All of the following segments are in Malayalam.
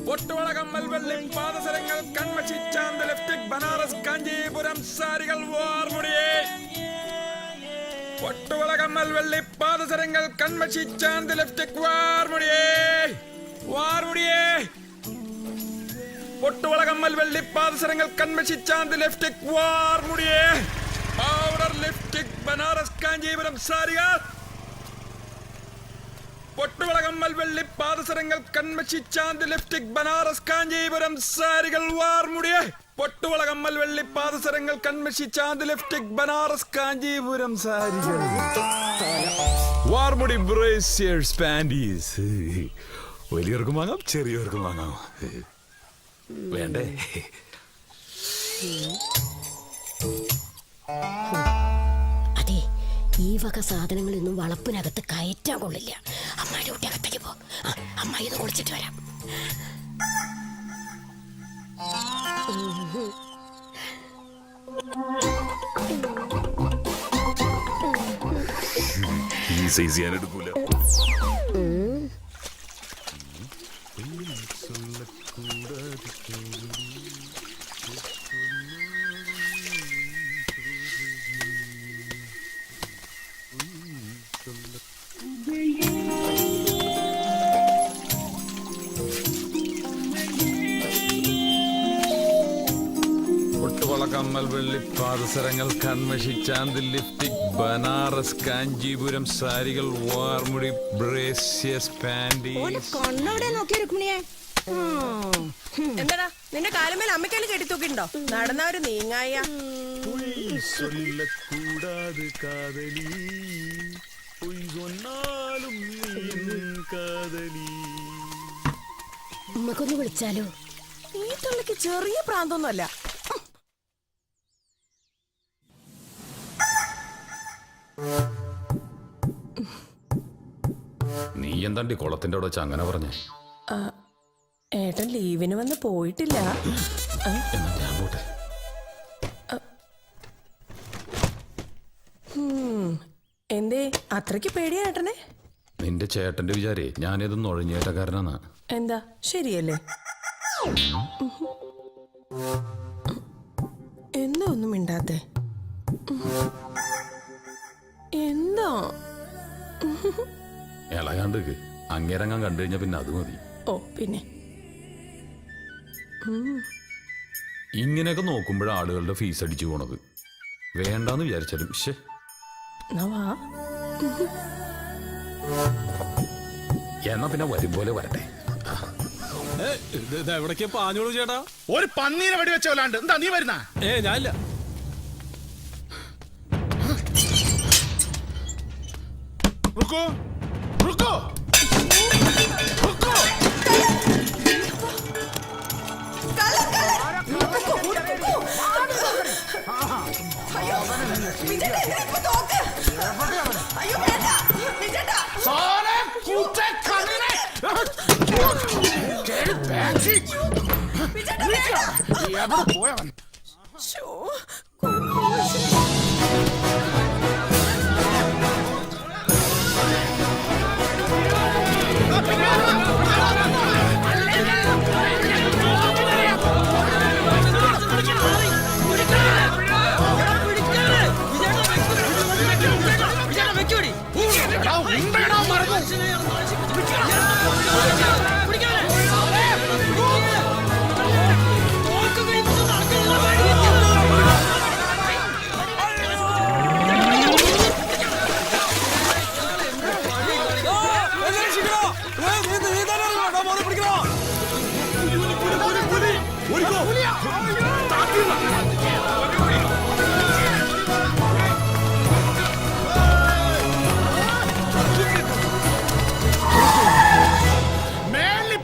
പൊട്ടുവളകമ്മൽ വെള്ളി പാദസരങ്ങൾ കൺമഷി ചാന്ത് ലിപ്സ്റ്റിക് ബനാറസ് കാഞ്ചീപുരം സാരികൾ വാർമുടിയേ. പൊട്ടുവളകമ്മൽ വെള്ളി പാദസരങ്ങൾ കൺമഷി ചാന്ത് ലിപ്സ്റ്റിക് വാർമുടിയേ വാർമുടിയേ. പൊട്ടുവളകമ്മൽ വെള്ളി പാദസരങ്ങൾ കൺമഷി ചാന്ത് ലിപ്സ്റ്റിക് വാർമുടിയേ. പൗഡർ ലിപ്സ്റ്റിക് ബനാറസ് കാഞ്ചീപുരം സാരികൾ. പൊട്ടുവളകമ്മൽ വെള്ളി പാദസരങ്ങൾ കൺമഷി ചാന്ത് ലിപ്സ്റ്റിക് ബനാറസ് കാഞ്ചീപുരം സാരികൾ വാർമുടിയേ. പൊട്ടുവളകമ്മൽ വെള്ളി പാദസരങ്ങൾ കൺമഷി ചാന്ത് ലിപ്സ്റ്റിക് ബനാറസ് കാഞ്ചീപുരം സാരികൾ വാർമുടി ബ്രേസിയേഴ്സ് പാൻറ്റീസ്. വലിയവർക്കും വാങ്ങാം, ചെറിയവർക്കും വാങ്ങാം. വേണ്ടേ? അതെ, ഈ വക സാധനങ്ങളൊന്നും വളപ്പിനകത്ത് കയറ്റാൻ കൊള്ളില്ല. അമ്മായിയുടെ കുട്ടി അകത്തേക്ക് പോ. അമ്മായി ഇത് കുളിച്ചിട്ട് വരാം. ഈ സൈസ് ഞാൻ എടുക്കൂല. പൊട്ടുവളകമ്മൽ വെള്ളി പാദസരങ്ങൾ കൺമഷി ചാന്ത് ലിപ്സ്റ്റിക് ബനാറസ് കാഞ്ചീപുരം സാരികൾ വാർമുടി ബ്രേസിയേഴ്സ് പാൻറ്റീസ്. എന്താടാ നിന്റെ കാലുമേൽ അമ്മയ്ക്കാല് കെട്ടിത്തൂക്കിണ്ടോ? നടന്നവര് നീങ്ങായ ഉമ്മക്കൊന്ന് വിളിച്ചാലോ? ഈ തള്ളക്ക് ചെറിയ പ്രാന്തൊന്നുമല്ല. നീ എന്താണ്ടി കുളത്തിന്റെ അവിടെ വെച്ച് അങ്ങനെ പറഞ്ഞേ? ഏട്ടൻ ലീവിന് വന്ന് പോയിട്ടില്ല. എന്തേ അത്രയ്ക്ക് പേടിയാ ഏട്ടനെ? നിന്റെ ചേട്ടന്റെ വിചാരേ ഞാനിതൊന്നും ഒഴിഞ്ഞേറ്റക്കാരനാ. എന്താ ശരിയല്ലേ? എന്താ ഒന്നും മിണ്ടാത്തെ? എന്താ ഇളകാണ്ട് അങ്ങേരങ്ങാൻ കണ്ടു കഴിഞ്ഞാ പിന്നെ അത് മതി. ഓ പിന്നെ ഇങ്ങനെയൊക്കെ നോക്കുമ്പോഴാണ് ആളുകളുടെ ഫീസ് അടിച്ചു പോണത്. വേണ്ടാന്ന് വിചാരിച്ചാലും എന്നാ പിന്നെ വരും പോലെ വരട്ടെ. എവിടേക്കാ പാഞ്ഞോളൂ ചേട്ടാ? ഒരു പന്നീനെ വെടി വെച്ചോലാണ്ട്. എന്താ നീ വരുന്ന? ഞാനില്ല. റുക്കോ റുക്കോ റുക്കോ.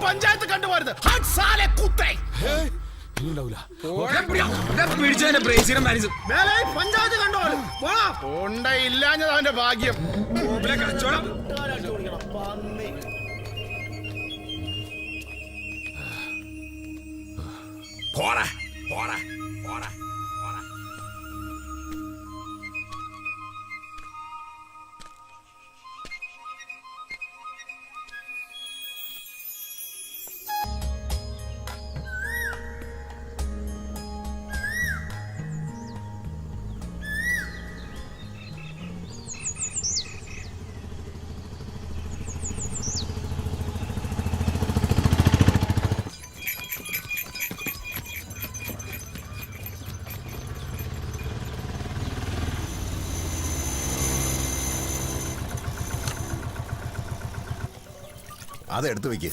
പഞ്ചായത്ത് കണ്ടുപോരുത്. പഞ്ചായത്ത് കണ്ടോയില്ലാഞ്ഞത് അവന്റെ ഭാഗ്യം. പോടാ പോടാ പോടാ. അത് എടുത്തു വെക്ക്.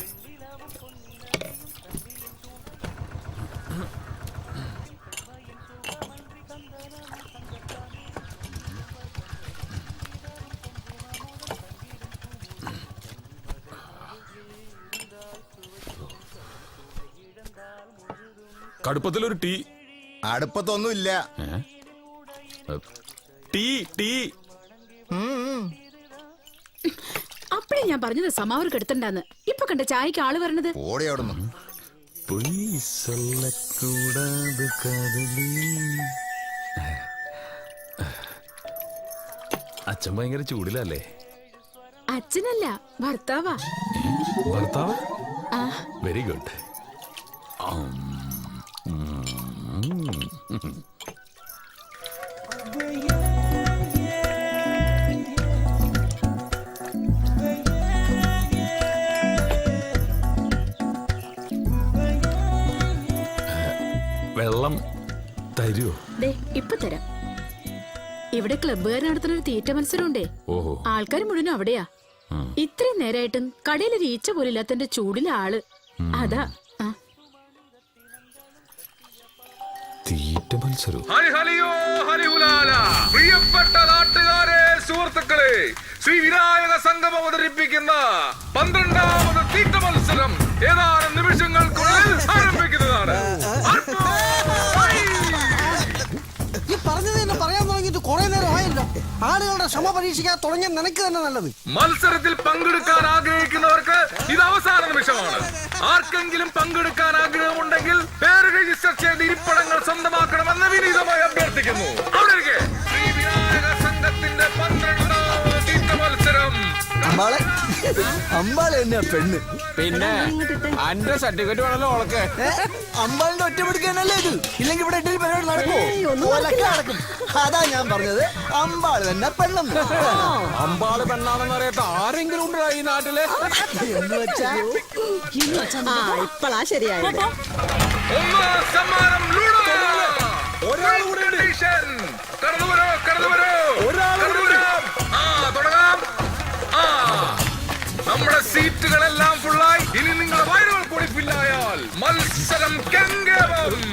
കടുപ്പത്തിലൊരു ടീ. അടുപ്പത്തൊന്നുമില്ല. Tea tea. അപ്പഴേ ഞാൻ പറഞ്ഞത് സമാവർ കെടുത്തണ്ടാന്ന്. ഇപ്പൊ കണ്ട ചായക്ക് ആള് വരണത്. ഓടി അവിടുന്ന്. അച്ഛൻ ഭയങ്കര ചൂടിലല്ലേ? അച്ഛനല്ല, ഭർത്താവാ. ഭർത്താവ്? Very good. വെള്ളം തരുമോ? ദേ ഇപ്പൊ തരാം. ഇവിടെ ക്ലബ്ബുകാർ നടത്തുന്ന ഒരു തീറ്റ മത്സരമുണ്ടേ. ഓഹോ. ആൾക്കാർ മുഴുവനും അവിടെയാ. ഇത്രയും നേരായിട്ടും കടയിലൊരു ഈച്ച പോലില്ലാത്തന്റെ ചൂടിലെ ആള് അതാ. തീറ്റ മത്സരം. പ്രിയപ്പെട്ട നാട്ടുകാരെ, സുഹൃത്തുക്കളെ, ശ്രീ വിനായക സംഘം അവതരിപ്പിക്കുന്ന 12ാമത് തീറ്റ മത്സരം ഏതാനും നിമിഷങ്ങൾക്കുള്ളിൽ ആരംഭിക്കുന്നതാണ്. ഈ പറഞ്ഞത് തന്നെ പറയാൻ തുടങ്ങിയിട്ട് കുറെ നേരം ആയല്ലോ. ആളുകളുടെ ക്ഷമ പരീക്ഷിക്കാൻ തുടങ്ങിയ നിനക്ക് തന്നെ നല്ലത്. മത്സരത്തിൽ പങ്കെടുക്കാൻ ആഗ്രഹിക്കുന്നവർക്ക് ഇത് അവസാന നിമിഷമാണ്. ആർക്കെങ്കിലും പങ്കെടുക്കാൻ ആഗ്രഹമുണ്ടെങ്കിൽ പേര് രജിസ്റ്റർ ചെയ്ത് ഇരിപ്പിടങ്ങൾ സ്വന്തമാക്കണമെന്ന് വിനീതമായി അഭ്യർത്ഥിക്കുന്നു. അവിടെ ശ്രീ വിനായക സംഘത്തിന്റെ 12ാമത് തീറ്റ മത്സരം. അമ്പാളെ തന്നെയാ പെണ്ണ്. പിന്നെ അന്റെ സർട്ടിഫിക്കറ്റ് വേണല്ലോ ഓളക്ക്. അമ്പാളിന്റെ ഒറ്റപ്പെടുക്കാനല്ലേ ഇത്. ഇല്ലെങ്കിൽ ഇവിടെ എട്ടിൽ പരിപാടി നടക്കുമോ? നടക്കും. അതാ ഞാൻ പറഞ്ഞത് അമ്പാള് തന്നെ പെണ്ണെന്ന്. അമ്പാള് പെണ്ണാണെന്ന് അറിയാത്ത ആരെങ്കിലും ഉണ്ടോ ഈ നാട്ടില്? എന്ന് വെച്ചാ ഇപ്പളാ ശരിയായത്. ഒന്നാം സമ്മാനം ലൂഡോ. കടന്നു വരൂ. തുടങ്ങാം. നമ്മുടെ സീറ്റുകളെല്ലാം ഫുള്ളായി. ഇനി നിങ്ങളുടെ വയറുകൾ കൂടി ഫില്ലായാൽ മത്സരം കെങ്കേറും.